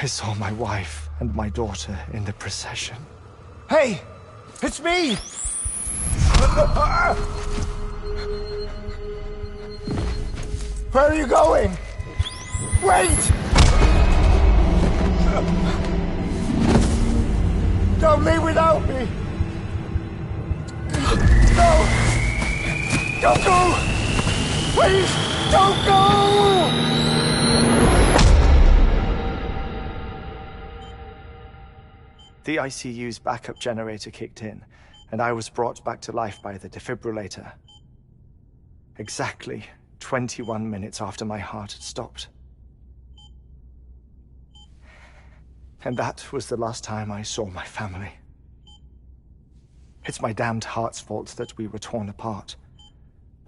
I saw my wife and my daughter in the procession. Hey! It's me! Where are you going? Wait! Don't leave without me! No! Don't go! Please, don't go! The ICU's backup generator kicked in, and I was brought back to life by the defibrillator. Exactly 21 minutes after my heart had stopped. And that was the last time I saw my family. It's my damned heart's fault that we were torn apart.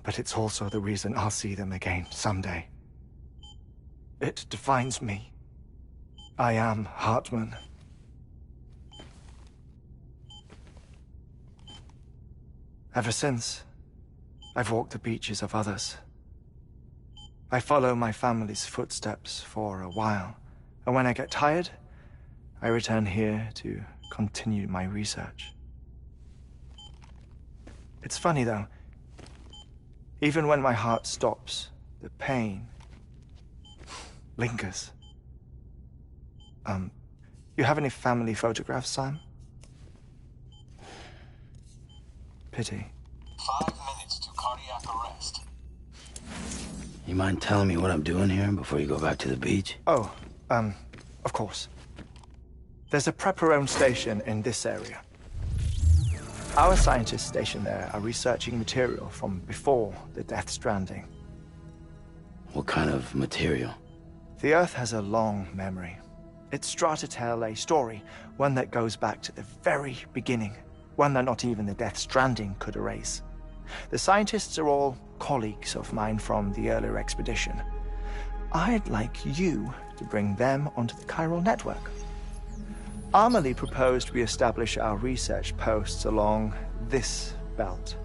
But it's also the reason I'll see them again someday. It defines me. I am Hartman. Ever since, I've walked the beaches of others. I follow my family's footsteps for a while, and when I get tired, I return here to continue my research. It's funny though, even when my heart stops, the pain lingers. You have any family photographs, Sam? Pity. 5 minutes to cardiac arrest. You mind telling me what I'm doing here before you go back to the beach? Oh, of course. There's a prep-your-own station in this area. Our scientists stationed there are researching material from before the Death Stranding. What kind of material? The Earth has a long memory. It's trying to tell a story, one that goes back to the very beginning. One that not even the Death Stranding could erase. The scientists are all colleagues of mine from the earlier expedition. I'd like you to bring them onto the chiral network. Amelie proposed we establish our research posts along this belt.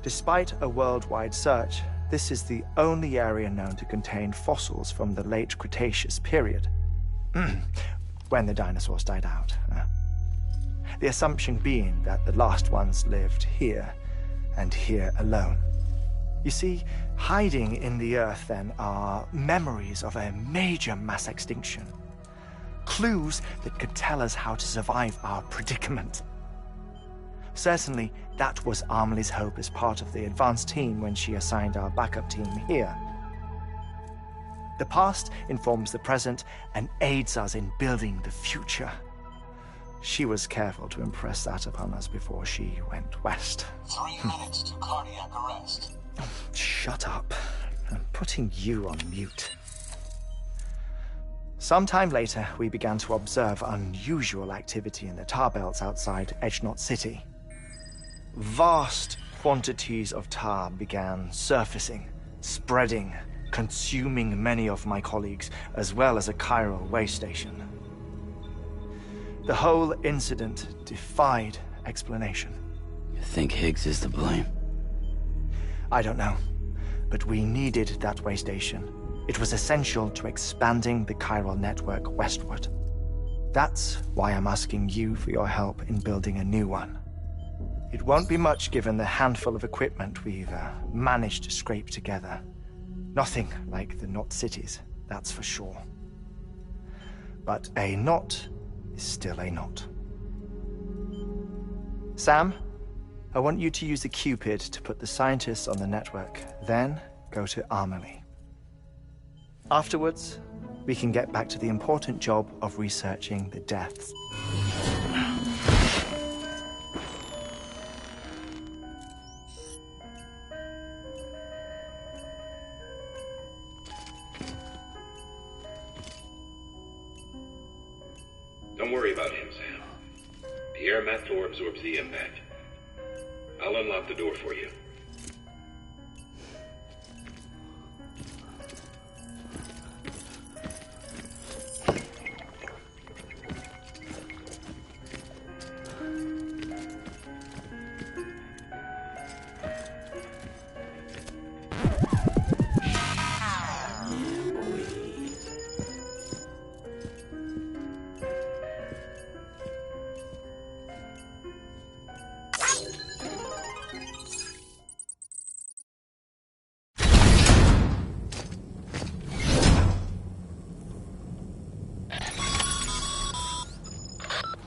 Despite a worldwide search, this is the only area known to contain fossils from the late Cretaceous period. When the dinosaurs died out. The assumption being that the last ones lived here, and here alone. You see, hiding in the Earth, then, are memories of a major mass extinction. Clues that could tell us how to survive our predicament. Certainly, that was Amelie's hope as part of the advanced team when she assigned our backup team here. The past informs the present and aids us in building the future. She was careful to impress that upon us before she went west. 3 minutes to cardiac arrest. Shut up. I'm putting you on mute. Sometime later, we began to observe unusual activity in the tar belts outside Edgenot City. Vast quantities of tar began surfacing, spreading, consuming many of my colleagues, as well as a chiral way station. The whole incident defied explanation. You think Higgs is to blame? I don't know, but we needed that way station. It was essential to expanding the chiral network westward. That's why I'm asking you for your help in building a new one. It won't be much given the handful of equipment we've managed to scrape together. Nothing like the Knot cities, that's for sure. But a knot is still a knot. Sam, I want you to use the Cupid to put the scientists on the network, then go to Amelie. Afterwards, we can get back to the important job of researching the deaths. Don't worry about him, Sam. The air mat floor absorbs the impact. I'll unlock the door for you.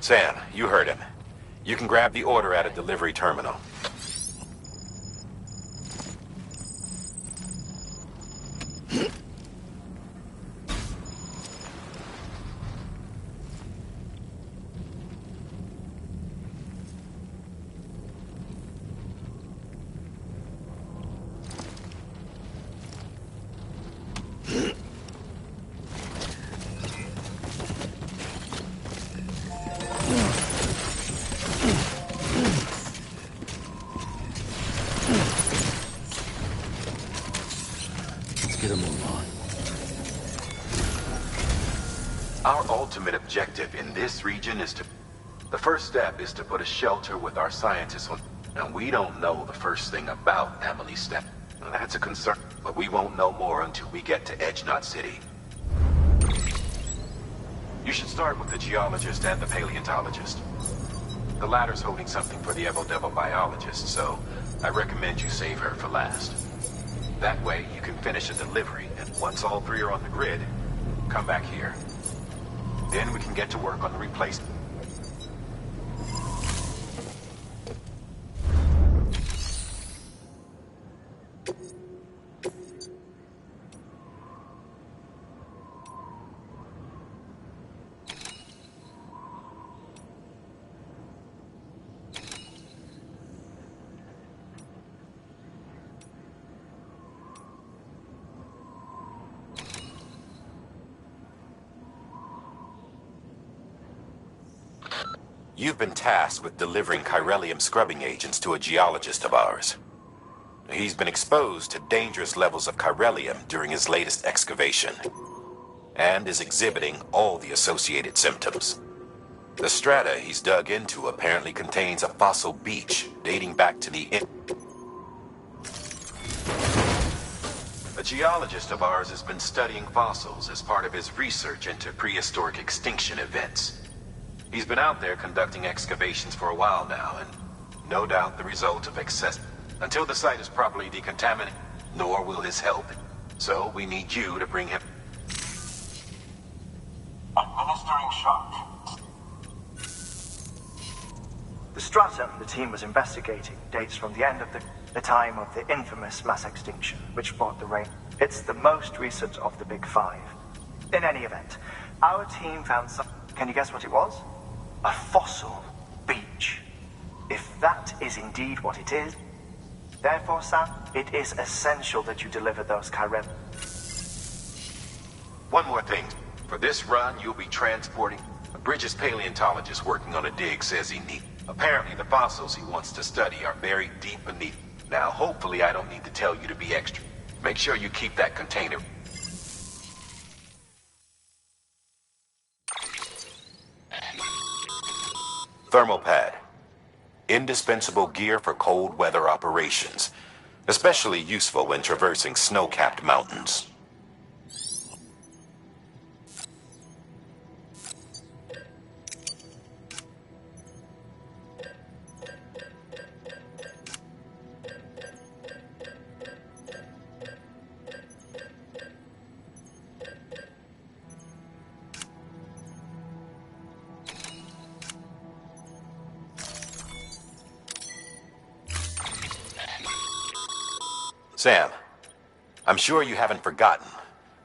Sam, you heard him. You can grab the order at a delivery terminal. Let's get a move on. Our ultimate objective in this region is to... The first step is to put a shelter with our scientists on... Now, we don't know the first thing about Emily's step. That's a concern, but we won't know more until we get to Edge Knot City. You should start with the geologist and the paleontologist. The latter's holding something for the Evo-Devil biologist, so I recommend you save her for last. That way, you can finish a delivery, and once all three are on the grid, come back here. Then we can get to work on the replacement. You've been tasked with delivering chiralium scrubbing agents to a geologist of ours. He's been exposed to dangerous levels of chiralium during his latest excavation, and is exhibiting all the associated symptoms. The strata he's dug into apparently contains a fossil beach dating back to the... A geologist of ours has been studying fossils as part of his research into prehistoric extinction events. He's been out there conducting excavations for a while now, and no doubt the result of excess... Until the site is properly decontaminated, nor will his help. So we need you to bring him... Administering shock. The stratum the team was investigating dates from the end of the time of the infamous mass extinction, which brought the rain. It's the most recent of the Big Five. In any event, our team found some... Can you guess what it was? A fossil beach. If that is indeed what it is, therefore, Sam, it is essential that you deliver those chirem. One more thing. For this run, you'll be transporting... A Bridges paleontologist working on a dig says he needs... Apparently, the fossils he wants to study are buried deep beneath. Now, hopefully, I don't need to tell you to be extra. Make sure you keep that container... Thermal pad. Indispensable gear for cold weather operations. Especially useful when traversing snow-capped mountains. Sam, I'm sure you haven't forgotten,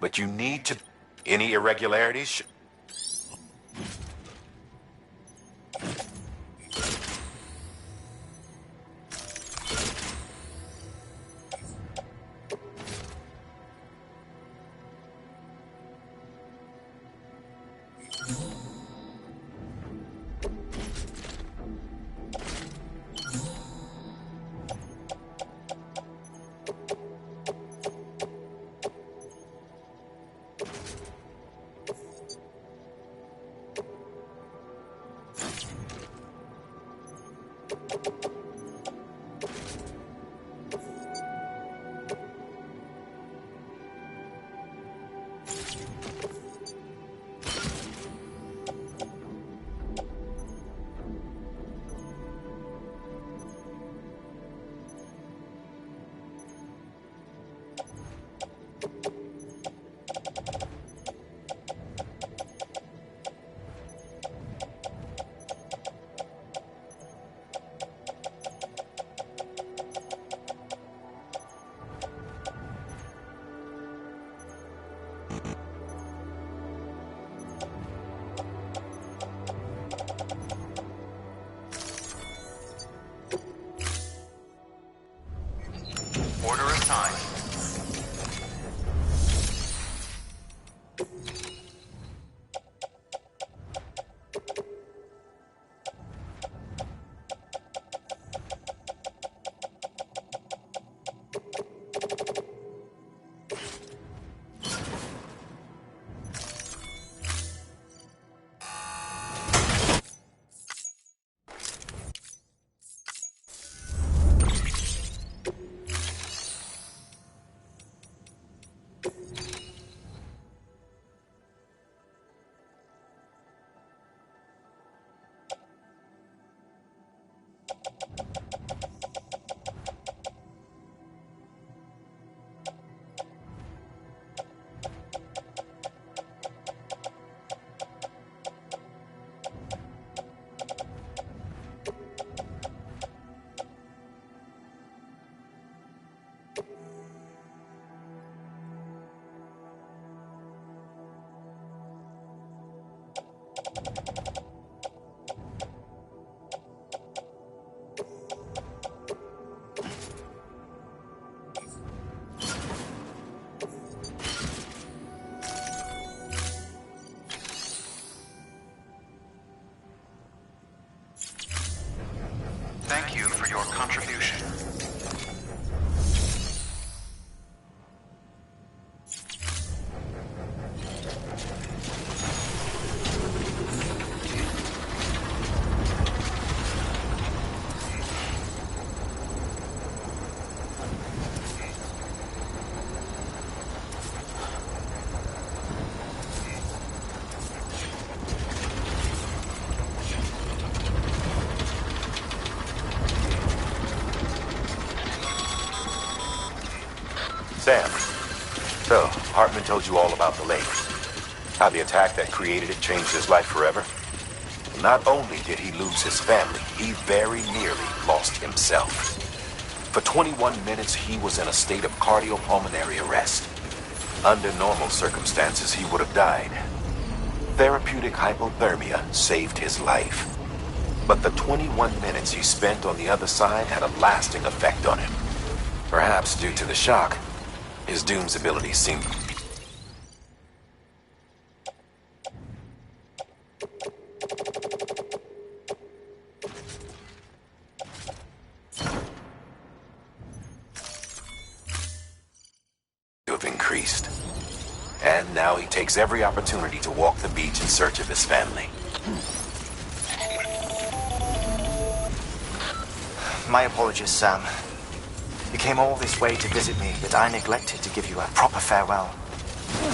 but you need to... Any irregularities? Sam. So, Hartman told you all about the lake. How the attack that created it changed his life forever. Not only did he lose his family, he very nearly lost himself. For 21 minutes, he was in a state of cardiopulmonary arrest. Under normal circumstances, he would have died. Therapeutic hypothermia saved his life. But the 21 minutes he spent on the other side had a lasting effect on him. Perhaps due to the shock, his Doom's abilities seemed to have increased. And now he takes every opportunity to walk the beach in search of his family. My apologies, Sam. You came all this way to visit me, yet I neglected to give you a proper farewell.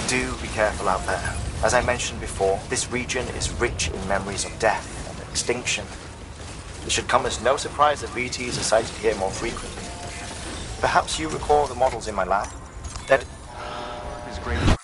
Do be careful out there. As I mentioned before, this region is rich in memories of death and extinction. It should come as no surprise that BTs are sighted here more frequently. Perhaps you recall the models in my lab? That is great.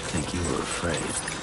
I think you were afraid.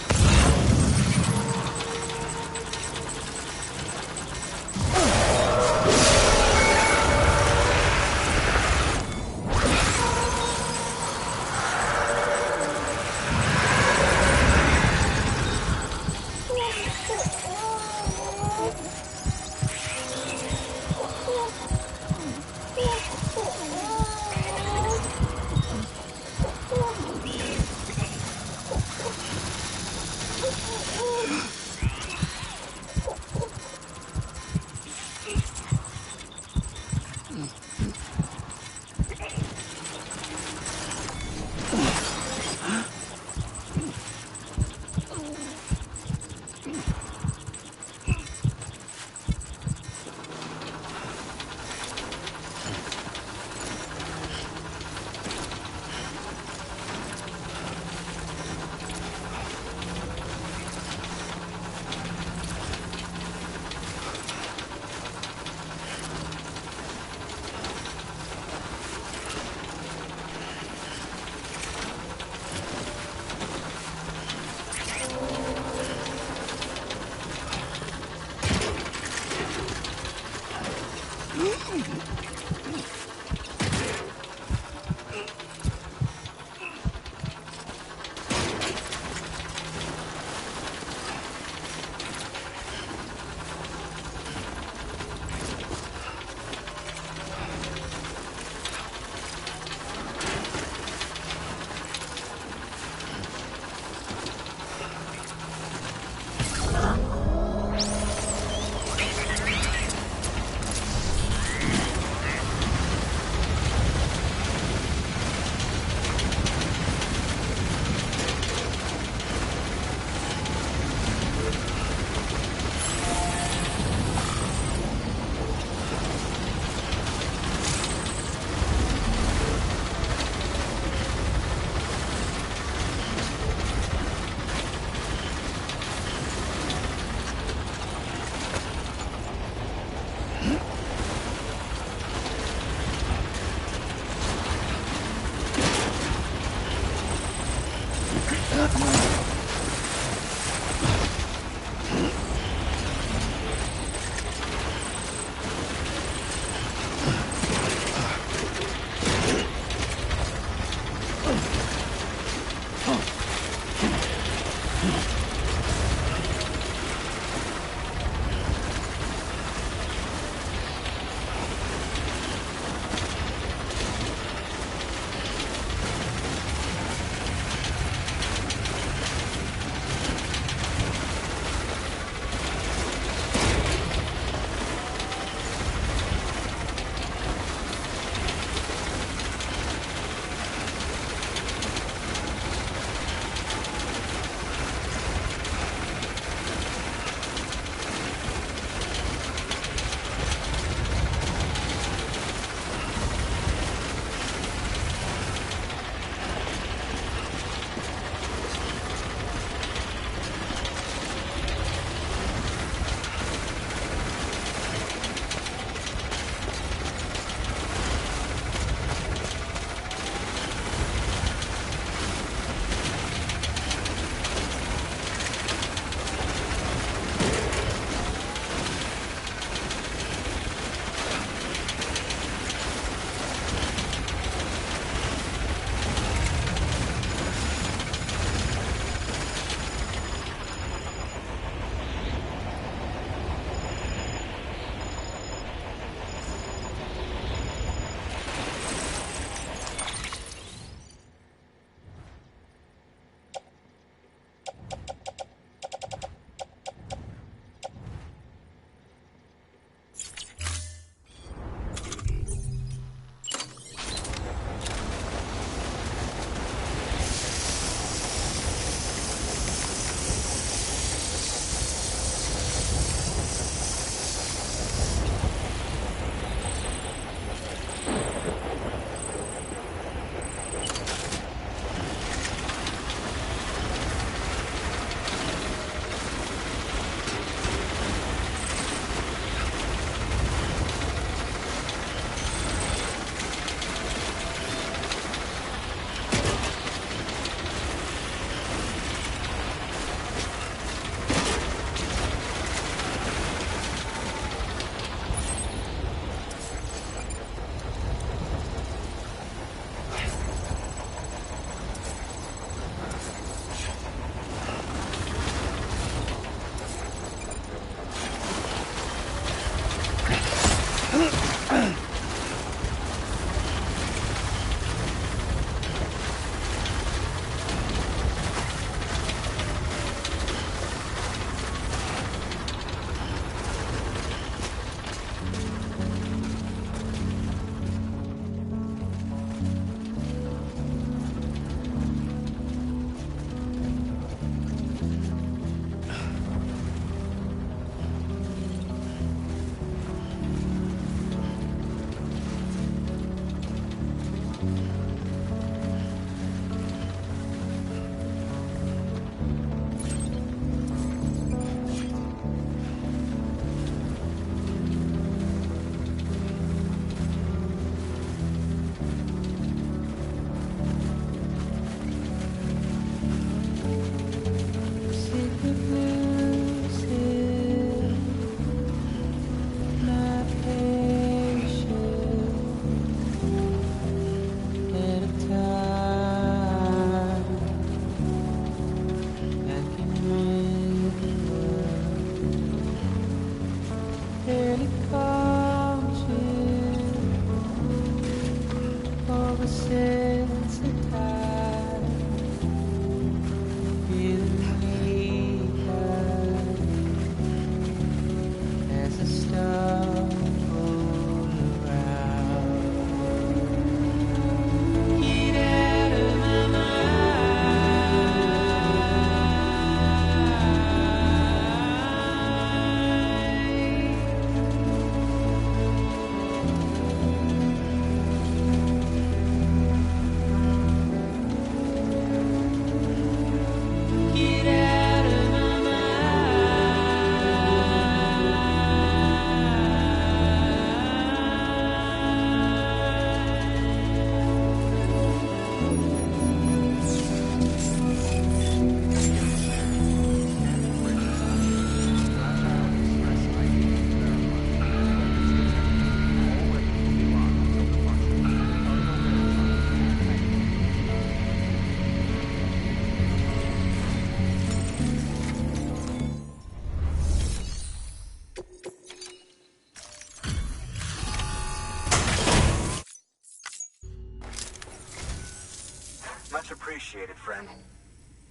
Much appreciated, friend.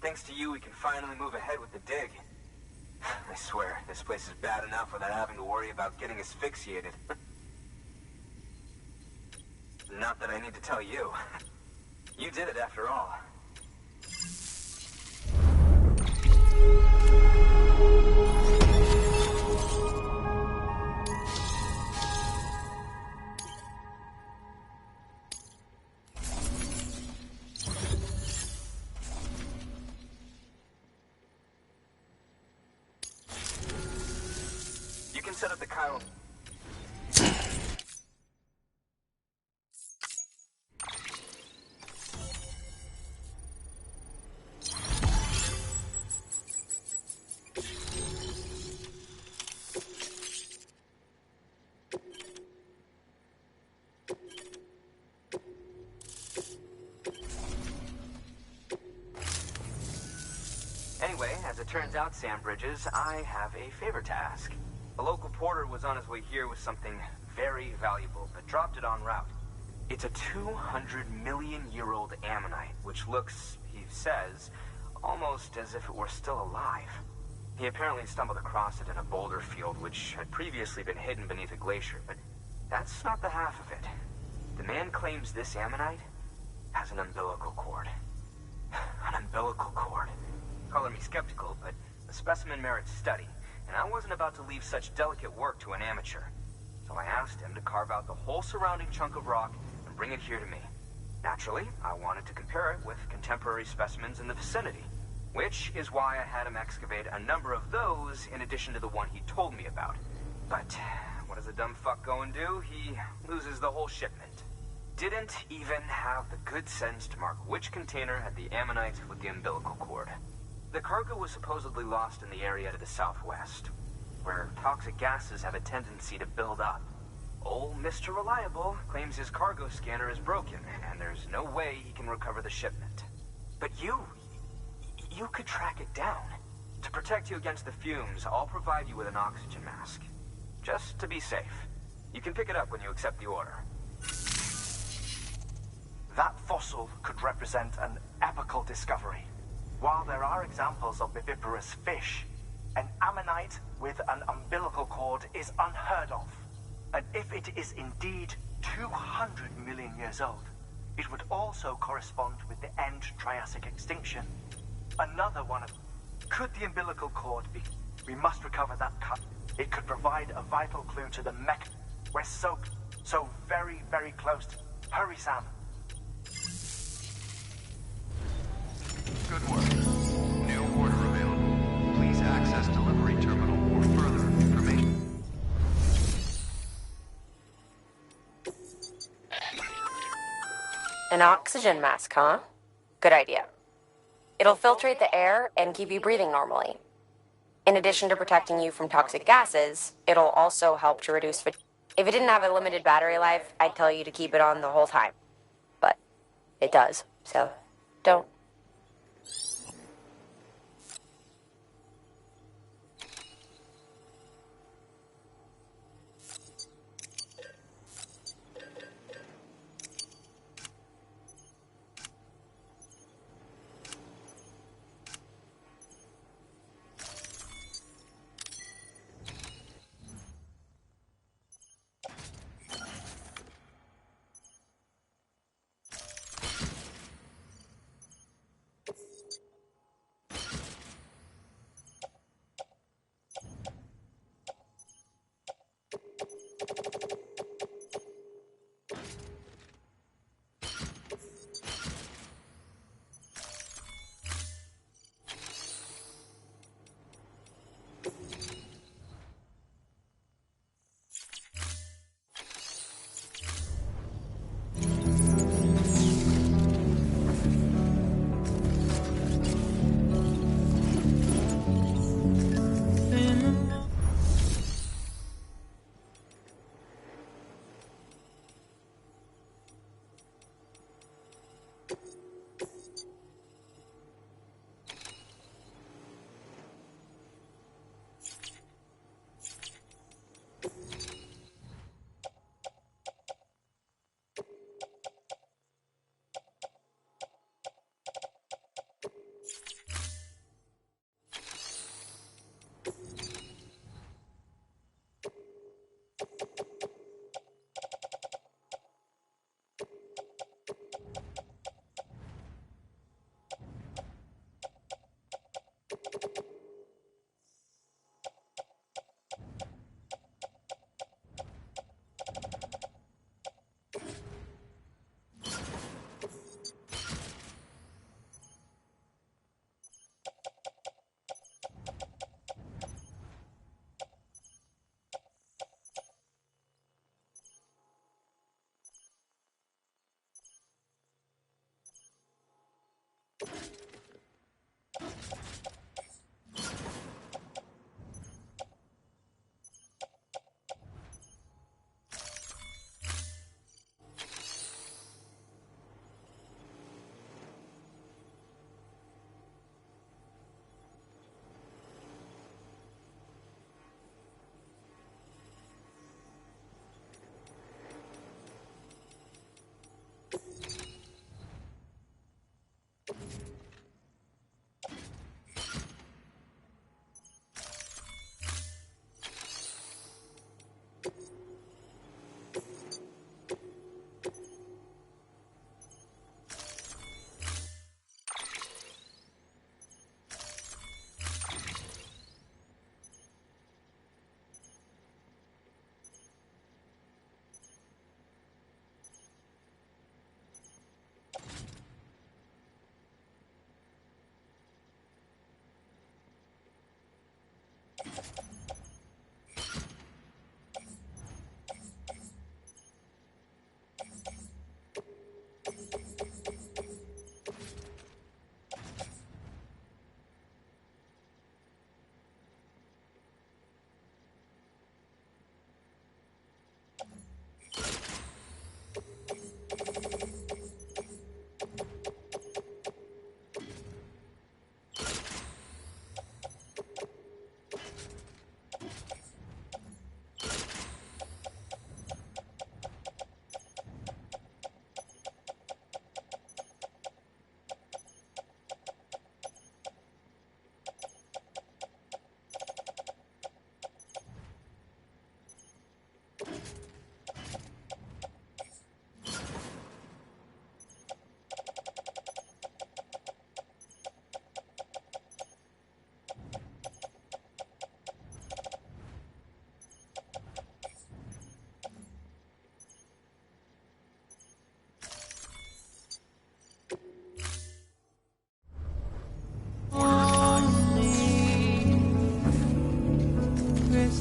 Thanks to you, we can finally move ahead with the dig. I swear, this place is bad enough without having to worry about getting asphyxiated. Not that I need to tell you. You did it after all. You can set up the Chiral. Anyway, as it turns out, Sam Bridges, I have a favor to ask. A local porter was on his way here with something very valuable, but dropped it en route. It's a 200-million-year-old ammonite, which looks, he says, almost as if it were still alive. He apparently stumbled across it in a boulder field, which had previously been hidden beneath a glacier, but that's not the half of it. The man claims this ammonite has an umbilical cord. An umbilical cord. Color me skeptical, but the specimen merits study, and I wasn't about to leave such delicate work to an amateur. So I asked him to carve out the whole surrounding chunk of rock and bring it here to me. Naturally, I wanted to compare it with contemporary specimens in the vicinity, which is why I had him excavate a number of those in addition to the one he told me about. But what does a dumb fuck go and do? He loses the whole shipment. Didn't even have the good sense to mark which container had the ammonite with the umbilical cord. The cargo was supposedly lost in the area to the southwest, where toxic gases have a tendency to build up. Old Mr. Reliable claims his cargo scanner is broken, and there's no way he can recover the shipment. But you could track it down. To protect you against the fumes, I'll provide you with an oxygen mask. Just to be safe. You can pick it up when you accept the order. That fossil could represent an epochal discovery. While there are examples of viviparous fish, an ammonite with an umbilical cord is unheard of. And if it is indeed 200 million years old, it would also correspond with the end Triassic extinction. Another one of... Could the umbilical cord be... We must recover that cut. It could provide a vital clue to the mech... We're so very, very close. Hurry, Sam. Good work. New order available. Please access delivery terminal for further information. An oxygen mask, huh? Good idea. It'll filtrate the air and keep you breathing normally. In addition to protecting you from toxic gases, it'll also help to reduce fatigue. If it didn't have a limited battery life, I'd tell you to keep it on the whole time. But it does, so don't.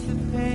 the pain.